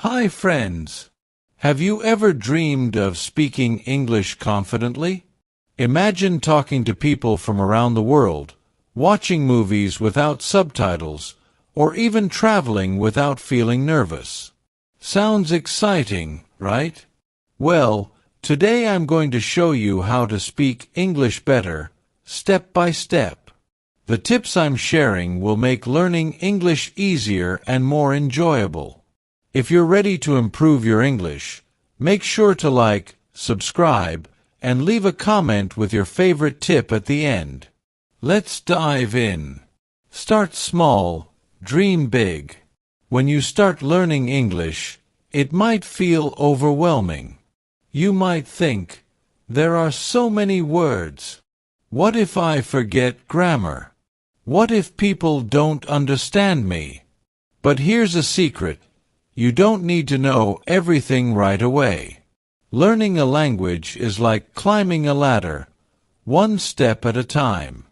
Hi friends! Have you ever dreamed of speaking English confidently? Imagine talking to people from around the world, watching movies without subtitles, or even traveling without feeling nervous. Sounds exciting, right? Well, today I'm going to show you how to speak English better, step by step. The tips I'm sharing will make learning English easier and more enjoyable. If you're ready to improve your English, make sure to like, subscribe, and leave a comment with your favorite tip at the end. Let's dive in. Start small, dream big. When you start learning English, it might feel overwhelming. You might think, there are so many words. What if I forget grammar? What if people don't understand me? But here's a secret. You don't need to know everything right away. Learning a language is like climbing a ladder, one step at a time.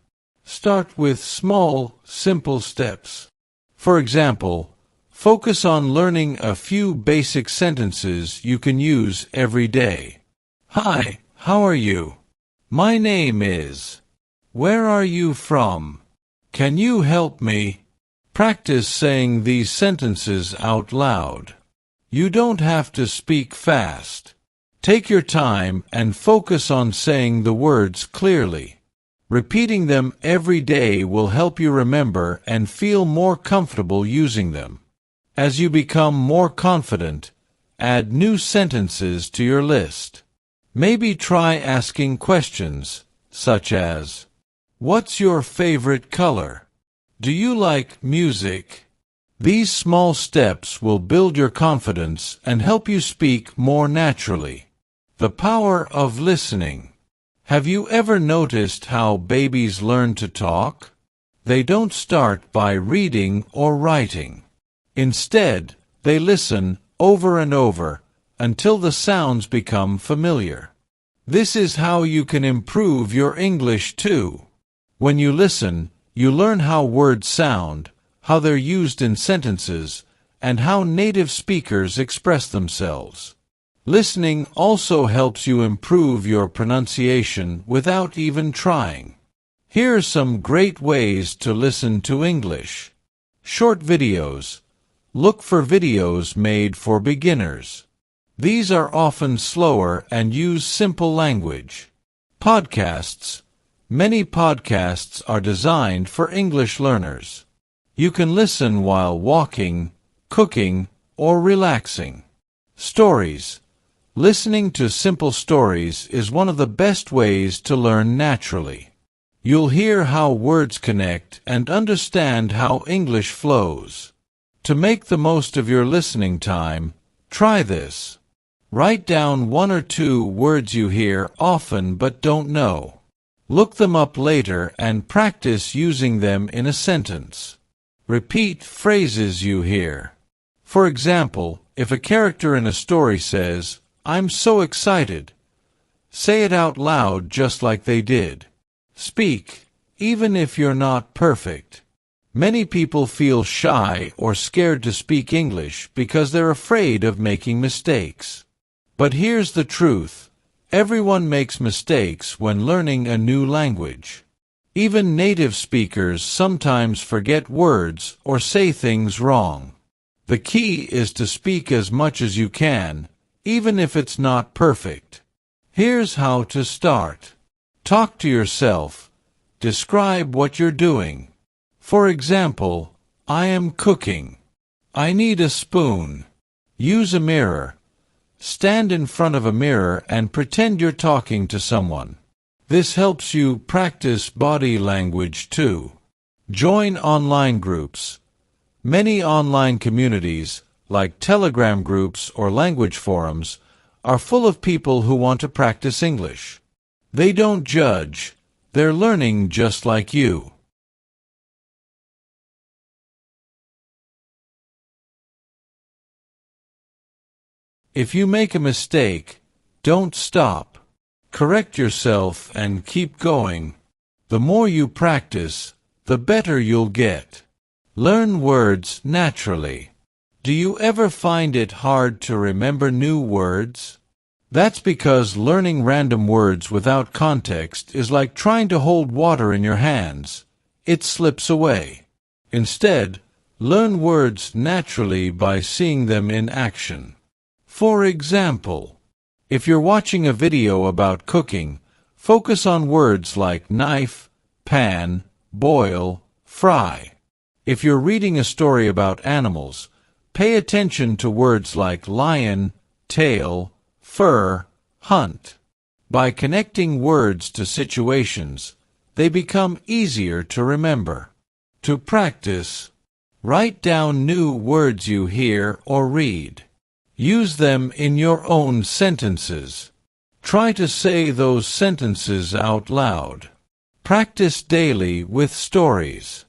Start with small, simple steps. For example, focus on learning a few basic sentences you can use every day. Hi, how are you? My name is. Where are you from? Can you help me? Practice saying these sentences out loud. You don't have to speak fast. Take your time and focus on saying the words clearly. Repeating them every day will help you remember and feel more comfortable using them. As you become more confident, add new sentences to your list. Maybe try asking questions, such as, "What's your favorite color? Do you like music?" These small steps will build your confidence and help you speak more naturally. The power of listening. Have you ever noticed how babies learn to talk? They don't start by reading or writing. Instead, they listen over and over until the sounds become familiar. This is how you can improve your English too. When you listen, you learn how words sound, how they're used in sentences, and how native speakers express themselves. Listening also helps you improve your pronunciation without even trying. Here are some great ways to listen to English. Short videos. Look for videos made for beginners. These are often slower and use simple language. Podcasts. Many podcasts are designed for English learners. You can listen while walking, cooking, or relaxing. Stories. Listening to simple stories is one of the best ways to learn naturally. You'll hear how words connect and understand how English flows. To make the most of your listening time, try this. Write down 1 or 2 words you hear often but don't know. Look them up later and practice using them in a sentence. Repeat phrases you hear. For example, if a character in a story says, "I'm so excited," say it out loud just like they did. Speak, even if you're not perfect. Many people feel shy or scared to speak English because they're afraid of making mistakes. But here's the truth. Everyone makes mistakes when learning a new language. Even native speakers sometimes forget words or say things wrong. The key is to speak as much as you can, even if it's not perfect. Here's how to start. Talk to yourself. Describe what you're doing. For example, I am cooking. I need a spoon. Use a mirror. Stand in front of a mirror and pretend you're talking to someone. This helps you practice body language too. Join online groups. Many online communities, like Telegram groups or language forums, are full of people who want to practice English. They don't judge. They're learning just like you. If you make a mistake, don't stop. Correct yourself and keep going. The more you practice, the better you'll get. Learn words naturally. Do you ever find it hard to remember new words? That's because learning random words without context is like trying to hold water in your hands. It slips away. Instead, learn words naturally by seeing them in action. For example, if you're watching a video about cooking, focus on words like knife, pan, boil, fry. If you're reading a story about animals, pay attention to words like lion, tail, fur, hunt. By connecting words to situations, they become easier to remember. To practice, write down new words you hear or read. Use them in your own sentences. Try to say those sentences out loud. Practice daily with stories.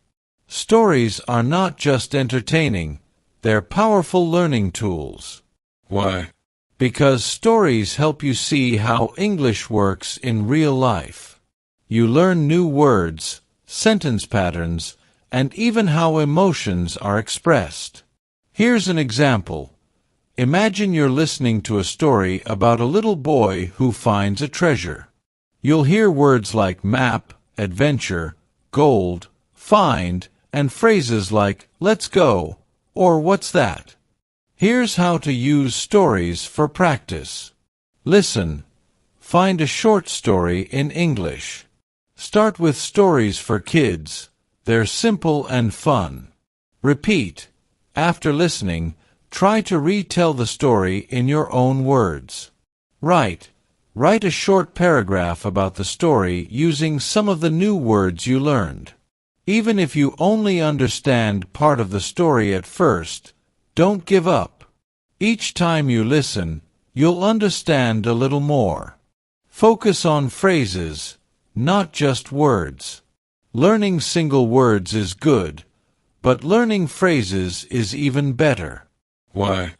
Stories are not just entertaining, they're powerful learning tools. Why? Because stories help you see how English works in real life. You learn new words, sentence patterns, and even how emotions are expressed. Here's an example. Imagine you're listening to a story about a little boy who finds a treasure. You'll hear words like map, adventure, gold, find, and phrases like let's go, or what's that? Here's how to use stories for practice. Listen. Find a short story in English. Start with stories for kids. They're simple and fun. Repeat. After listening, try to retell the story in your own words. Write. Write a short paragraph about the story using some of the new words you learned. Even if you only understand part of the story at first, don't give up. Each time you listen, you'll understand a little more. Focus on phrases, not just words. Learning single words is good, but learning phrases is even better. Why?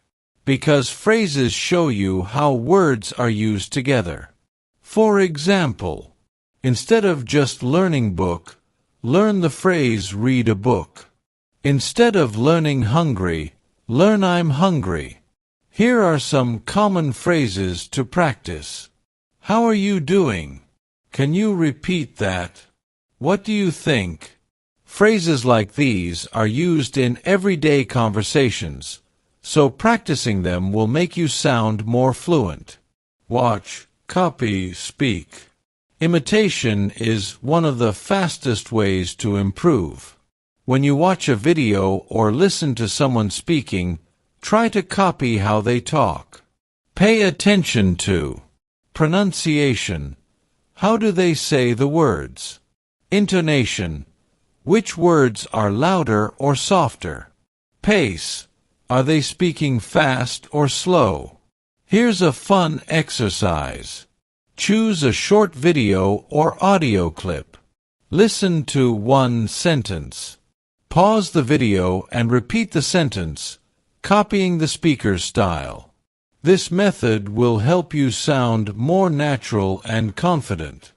Because phrases show you how words are used together. For example, instead of just learning book, learn the phrase read a book. Instead of learning hungry, learn I'm hungry. Here are some common phrases to practice. How are you doing? Can you repeat that? What do you think? Phrases like these are used in everyday conversations, so practicing them will make you sound more fluent. Watch, copy, speak. Imitation is one of the fastest ways to improve. When you watch a video or listen to someone speaking, try to copy how they talk. Pay attention to pronunciation. How do they say the words? Intonation. Which words are louder or softer? Pace. Are they speaking fast or slow? Here's a fun exercise. Choose a short video or audio clip. Listen to one sentence. Pause the video and repeat the sentence, copying the speaker's style. This method will help you sound more natural and confident.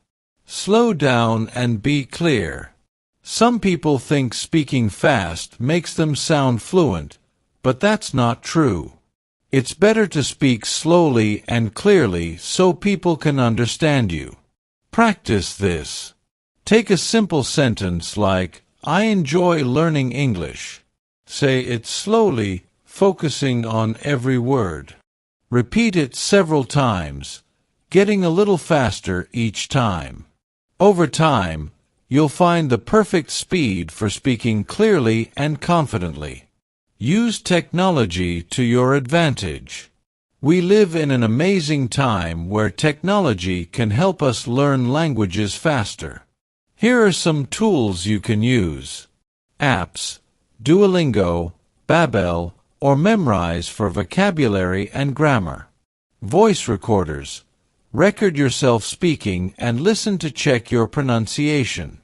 Slow down and be clear. Some people think speaking fast makes them sound fluent, but that's not true. It's better to speak slowly and clearly so people can understand you. Practice this. Take a simple sentence like, I enjoy learning English. Say it slowly, focusing on every word. Repeat it several times, getting a little faster each time. Over time, you'll find the perfect speed for speaking clearly and confidently. Use technology to your advantage. We live in an amazing time where technology can help us learn languages faster. Here are some tools you can use. Apps, Duolingo, Babbel, or Memrise for vocabulary and grammar. Voice recorders. Record yourself speaking and listen to check your pronunciation.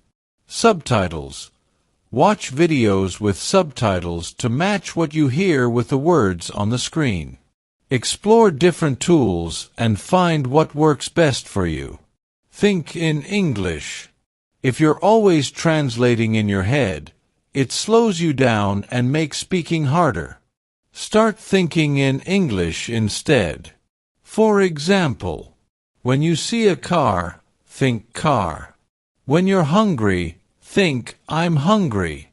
Subtitles. Watch videos with subtitles to match what you hear with the words on the screen. Explore different tools and find what works best for you. Think in English. If you're always translating in your head, it slows you down and makes speaking harder. Start thinking in English instead. For example, when you see a car, think car. When you're hungry, think I'm hungry.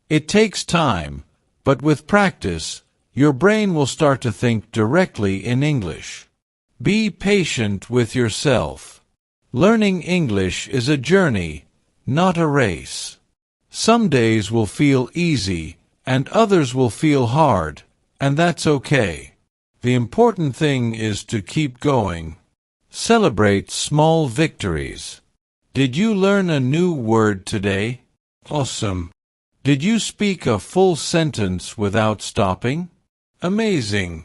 It takes time, but with practice, your brain will start to think directly in English. Be patient with yourself. Learning English is a journey, not a race. Some days will feel easy, and others will feel hard, and that's okay. The important thing is to keep going. Celebrate small victories. Did you learn a new word today? Awesome. Did you speak a full sentence without stopping? Amazing.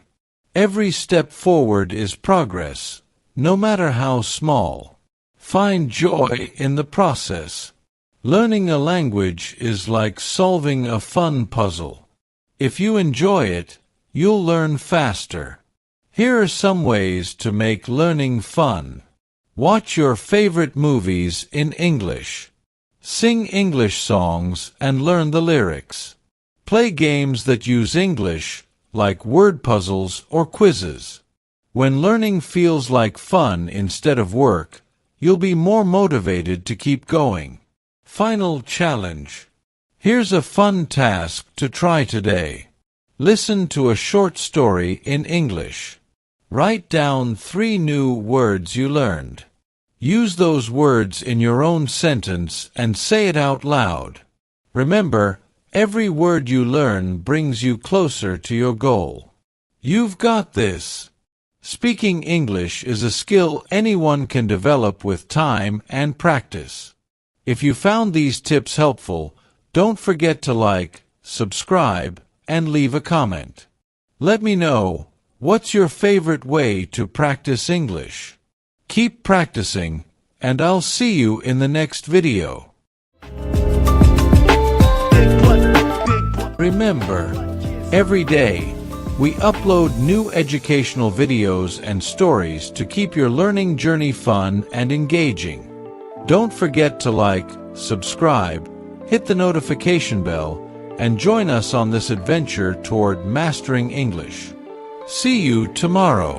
Every step forward is progress, no matter how small. Find joy in the process. Learning a language is like solving a fun puzzle. If you enjoy it, you'll learn faster. Here are some ways to make learning fun. Watch your favorite movies in English. Sing English songs and learn the lyrics. Play games that use English, like word puzzles or quizzes. When learning feels like fun instead of work, you'll be more motivated to keep going. Final challenge. Here's a fun task to try today. Listen to a short story in English. Write down 3 new words you learned. Use those words in your own sentence and say it out loud. Remember, every word you learn brings you closer to your goal. You've got this. Speaking English is a skill anyone can develop with time and practice. If you found these tips helpful, don't forget to like, subscribe, and leave a comment. Let me know, what's your favorite way to practice English? Keep practicing, and I'll see you in the next video. Remember, every day, we upload new educational videos and stories to keep your learning journey fun and engaging. Don't forget to like, subscribe, hit the notification bell, and join us on this adventure toward mastering English. See you tomorrow.